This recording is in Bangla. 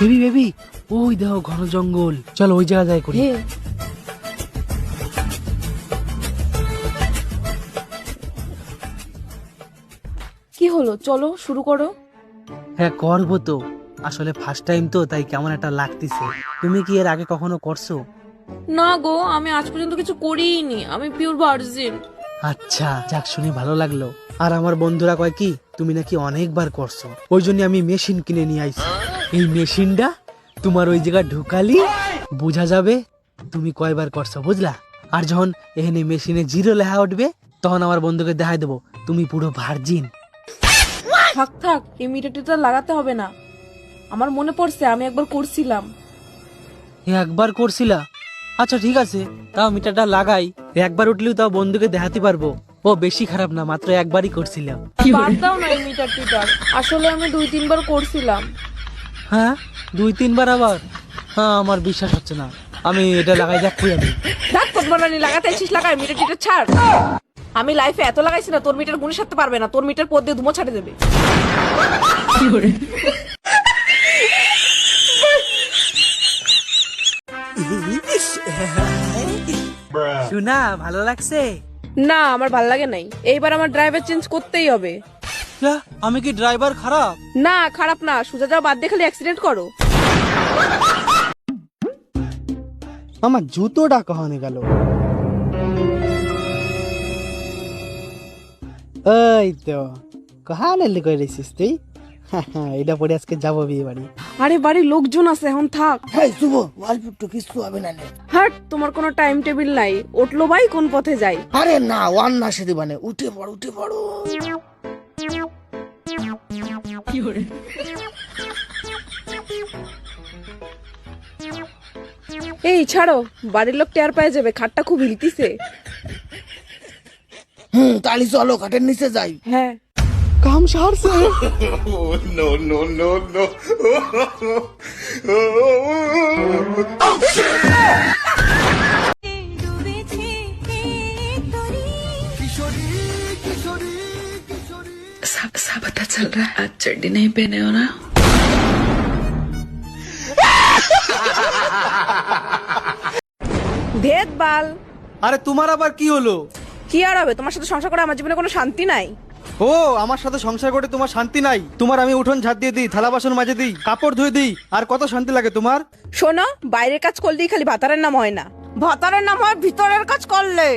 বেবি বেবি, ওই দেখো ঘন জঙ্গল, চলো ওই জায়গা যাই করি। কি হলো, চলো শুরু করো। হ্যাঁ করবো তো, আসলে ফার্স্ট টাইম তো তাই কেমন একটা লাগতেছে। তুমি কি এর আগে কখনো করছো? না গো, আমি আজ পর্যন্ত কিছু করিনি, আমি পিওর ভার্জিন। আচ্ছা যাক, শুনে ভালো লাগলো। আর আমার বন্ধুরা কয় কি তুমি নাকি অনেকবার করছো, ওই জন্য আমি মেশিন কিনে নিয়ে আইছি। এই মেশিনটা তোমার ওই জায়গা ঢুকালি বোঝা যাবে তুমি কয়বার করছো, বুঝলা? আর যখন এখানে মেশিনে 0 লেখা উঠবে তখন আমার বন্ধুকে দেখাই দেবো তুমি পুরো ভার্জিন। থাক থাক, এই মিটারটা লাগাতে হবে না। আমার মনে পড়ছে আমি একবার করছিলাম। একবার করছিলা? আচ্ছা ঠিক আছে, তাও মিটারটা লাগাই। একবার উঠলেও তাও বন্ধুকে দেখাতে পারবো ও বেশি খারাপ না, মাত্র একবারই করছিলাম। বাদ দাও না এই মিটার টিটার, আসলে আমি 2-3 বার করছিলাম। হ্যাঁ 2-3 বার আবার? হ্যাঁ আমার বিশ্বাস হচ্ছে না, আমি এটা লাগাই দেখবো। আমি দেখ তোর বানানি লাগাতে এসেছিস, লাগাই মিটার টিটার ছাড়। আমি লাইফে এত লাগাইছি না, তোর মিটার গুনে সারতে পারবে না, তোর মিটার পদ দিয়ে ধুমো ছাড়ে দেবে। শোনা ভালো লাগছে? না আমার ভাল লাগে নাই, এইবার আমার ড্রাইভার চেঞ্জ করতেই হবে। আমি কি ড্রাইভার খারাপ? না খারাপ না, সোজা যাও বাদ দিয়ে খালি অ্যাক্সিডেন্ট করো। আমার জুতোটা কখনো গেল? এই তো কহানে লিখে রেছিস তুই? এটা পরে আজকে যাবো বিয়ে বাড়ি। আরে বাড়ির লোকজন আছে, এখন থাক। হ্যাঁ শুভ, অল্প একটু কিছু হবে না নে। হাট, তোমার কোনো টাইম টেবিল নাই, উঠলো ভাই কোন পথে যাই। আরে না, ওয়ান না সে দিবানে, উঠে পড়ো উঠে পড়ো। এই ছাড়ো, বাড়ির লোক টের পায়ে যাবে, খাটটা খুব হিলতিছে। তালি চলো খাটের নিচে যাই। হ্যাঁ কাম সারছে। सब पता चल रहा है, आज चड्डी नहीं पहने हो ना? ধেত বাল। আরে তোমার আবার কি হলো? কি আর হবে, তোমার সাথে সংসার করে আমার জীবনে কোনো শান্তি নাই। ও আমার সাথে সংসার করে তোমার শান্তি নাই? তোমার আমি উঠোন ঝাড় দিয়ে দিই, থালা বাসন মাজে দিই, কাপড় ধুয়ে দিই, আর কত শান্তি লাগে তোমার? শোনো, বাইরের কাজ করলেই খালি ভাতারের নাম হয় না, ভাতারের নাম হয় ভিতরের কাজ করলে।